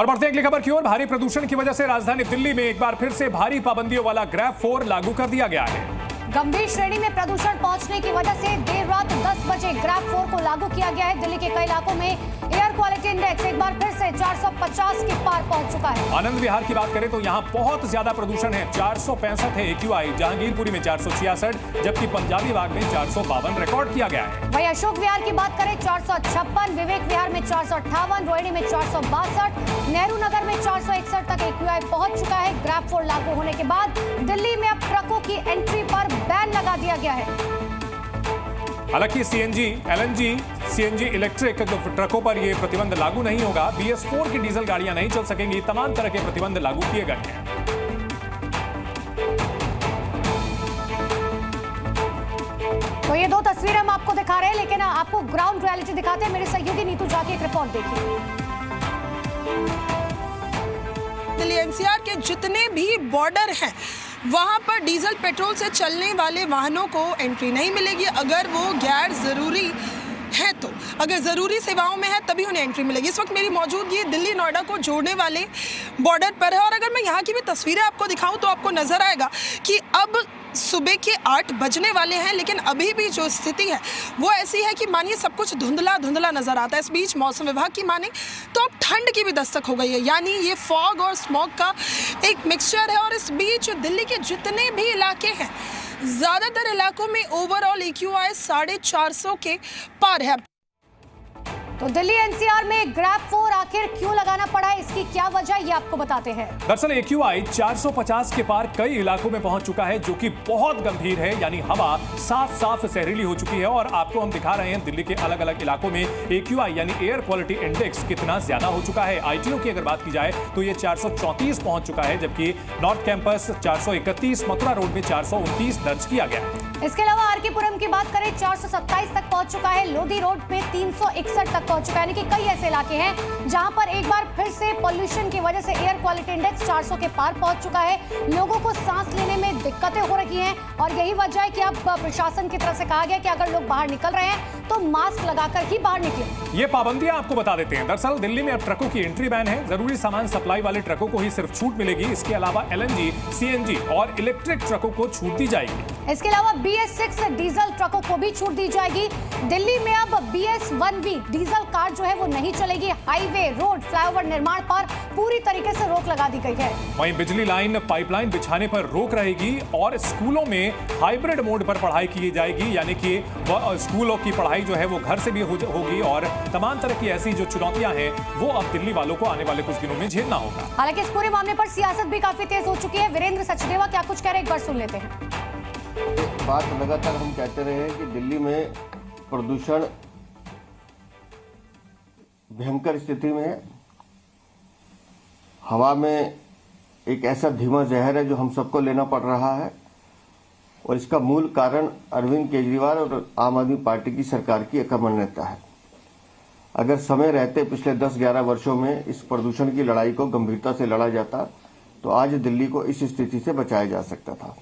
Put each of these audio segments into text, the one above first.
और बढ़ते अगली खबर की ओर। भारी प्रदूषण की वजह से राजधानी दिल्ली में एक बार फिर से भारी पाबंदियों वाला ग्रैब 4 लागू कर दिया गया है। गंभीर श्रेणी में प्रदूषण पहुंचने की वजह से देर रात 10 बजे ग्रैब 4 को लागू किया गया है। दिल्ली के कई इलाकों में एयर क्वालिटी इंडेक्स एक बार फिर से 450 के पार पहुंच चुका है। आनंद विहार की बात करें तो यहाँ बहुत ज्यादा प्रदूषण है। 465 है AQI, जहांगीरपुरी में 466, जबकि पंजाबी बाग में 452 रिकॉर्ड किया गया है। वहीं अशोक विहार की बात करें 456, विवेक विहार में 458, रोहिणी में 462, नेहरू नगर में 461 तक AQI पहुंच चुका है। ग्रैब 4 लागू होने के बाद दिल्ली में अब ट्रकों की एंट्री पर बैन लगा दिया गया है। हालांकि CNG, LNG, CNG इलेक्ट्रिक ट्रकों पर यह प्रतिबंध लागू नहीं होगा। BS4 की डीजल गाड़ियां नहीं चल सकेंगी। तमाम तरह के प्रतिबंध लागू किए गए हैं। तो ये दो तस्वीरें हम आपको दिखा रहे हैं, लेकिन आपको ग्राउंड रियलिटी दिखाते हैं। मेरे सहयोगी नीतू जाके एक रिपोर्ट देखिए। दिल्ली NCR के जितने भी बॉर्डर हैं वहाँ पर डीजल पेट्रोल से चलने वाले वाहनों को एंट्री नहीं मिलेगी। अगर वो गैर ज़रूरी है तो, अगर ज़रूरी सेवाओं में है तभी उन्हें एंट्री मिलेगी। इस वक्त मेरी मौजूदगी दिल्ली नोएडा को जोड़ने वाले बॉर्डर पर है और अगर मैं यहाँ की भी तस्वीरें आपको दिखाऊं तो आपको नज़र आएगा कि अब सुबह के 8 बजने वाले हैं, लेकिन अभी भी जो स्थिति है वो ऐसी है कि मानिए सब कुछ धुंधला धुंधला नज़र आता है। इस बीच मौसम विभाग की माने तो अब ठंड की भी दस्तक हो गई है, यानी ये फॉग और स्मॉग का एक मिक्सचर है। और इस बीच दिल्ली के जितने भी इलाके हैं, ज़्यादातर इलाकों में ओवरऑल AQI 450 के पार है। तो दिल्ली NCR में ग्रैब 4 आखिर क्यों लगाना पड़ा है, इसकी क्या वजह, ये आपको बताते हैं। दरअसल AQI 450 के पार कई इलाकों में पहुंच चुका है, जो कि बहुत गंभीर है। यानी हवा साफ साफ जहरीली हो चुकी है। और आपको हम दिखा रहे हैं दिल्ली के अलग अलग इलाकों में AQI यानी एयर क्वालिटी इंडेक्स कितना ज्यादा हो चुका है। ITO की अगर बात की जाए तो ये 434 पहुंच चुका है, जबकि नॉर्थ कैंपस 431, मथुरा रोड में 429 दर्ज किया गया है। इसके अलावा RK-पुरम की बात करें 427 तक पहुंच चुका है। लोधी रोड पे 361 तक पहुंच चुका है। यानी कि कई ऐसे इलाके हैं जहां पर एक बार फिर से पॉल्यूशन की वजह से एयर क्वालिटी इंडेक्स 400 के पार पहुंच चुका है। लोगों को सांस लेने में दिक्कतें हो रही हैं और यही वजह है कि अब प्रशासन की तरफ से कहा गया कि अगर लोग बाहर निकल रहे हैं तो मास्क लगाकर ही बाहर निकलें। ये पाबंदियां आपको बता देते हैं। दरअसल दिल्ली में अब ट्रकों की एंट्री बैन है। जरूरी सामान सप्लाई वाले ट्रकों को ही सिर्फ छूट मिलेगी। इसके अलावा LNG, CNG और इलेक्ट्रिक ट्रकों को छूट दी जाएगी। इसके अलावा BS6 डीजल ट्रकों को भी छूट दी जाएगी। दिल्ली में अब BS1V डीजल कार जो है वो नहीं चलेगी। हाईवे, रोड, फ्लाईओवर निर्माण पर पूरी तरीके से रोक लगा दी गई है। वहीं बिजली लाइन, पाइपलाइन बिछाने पर रोक रहेगी और स्कूलों में हाइब्रिड मोड पर पढ़ाई की जाएगी। यानी कि स्कूलों की पढ़ाई जो है वो घर से भी होगी और तमाम तरह की ऐसी जो चुनौतियां हैं वो अब दिल्ली वालों को आने वाले कुछ दिनों में झेलना होगा। हालांकि इस पूरे मामले पर सियासत भी काफी तेज हो चुकी है। वीरेंद्र सचदेवा क्या कुछ कह रहे हैं, एक बार सुन लेते हैं। बात लगातार हम कहते रहे हैं कि दिल्ली में प्रदूषण भयंकर स्थिति में है। हवा में एक ऐसा धीमा जहर है जो हम सबको लेना पड़ रहा है और इसका मूल कारण अरविंद केजरीवाल और आम आदमी पार्टी की सरकार की अकर्मण्यता है। अगर समय रहते पिछले 10-11 वर्षों में इस प्रदूषण की लड़ाई को गंभीरता से लड़ा जाता तो आज दिल्ली को इस स्थिति से बचाया जा सकता था।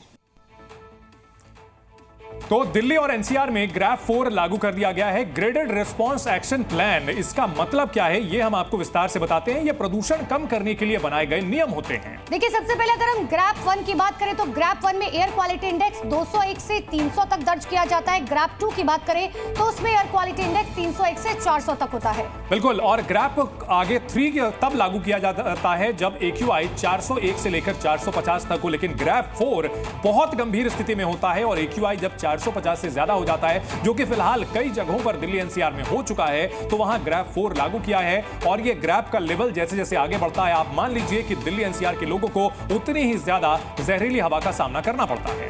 तो दिल्ली और NCR में ग्रैब 4 लागू कर दिया गया है। ग्रेडेड रिस्पांस एक्शन प्लान, इसका मतलब क्या है ये हम आपको विस्तार से बताते हैं। ये प्रदूषण कम करने के लिए बनाए गए नियम होते हैं। देखिए, सबसे पहले अगर हम ग्रैब 1 की बात करें तो ग्रैब 1 में एयर क्वालिटी इंडेक्स 201 से 300 तक दर्ज किया जाता है। ग्रैब 2 की बात करें तो उसमें एयर क्वालिटी इंडेक्स 301 से 400 तक होता है। बिल्कुल। और ग्रैब आगे 3 तब लागू किया जाता है जब AQI 401 से लेकर 450 तक हो, लेकिन ग्रैब 4 बहुत गंभीर स्थिति में होता है और AQI जब 450 से ज्यादा हो जाता है, जो कि फिलहाल कई जगहों पर दिल्ली NCR में हो चुका है, तो वहां ग्रैब 4 लागू किया है। और ये ग्रैब का लेवल जैसे जैसे आगे बढ़ता है, आप मान लीजिए कि दिल्ली NCR के लोगों को उतनी ही ज्यादा जहरीली हवा का सामना करना पड़ता है।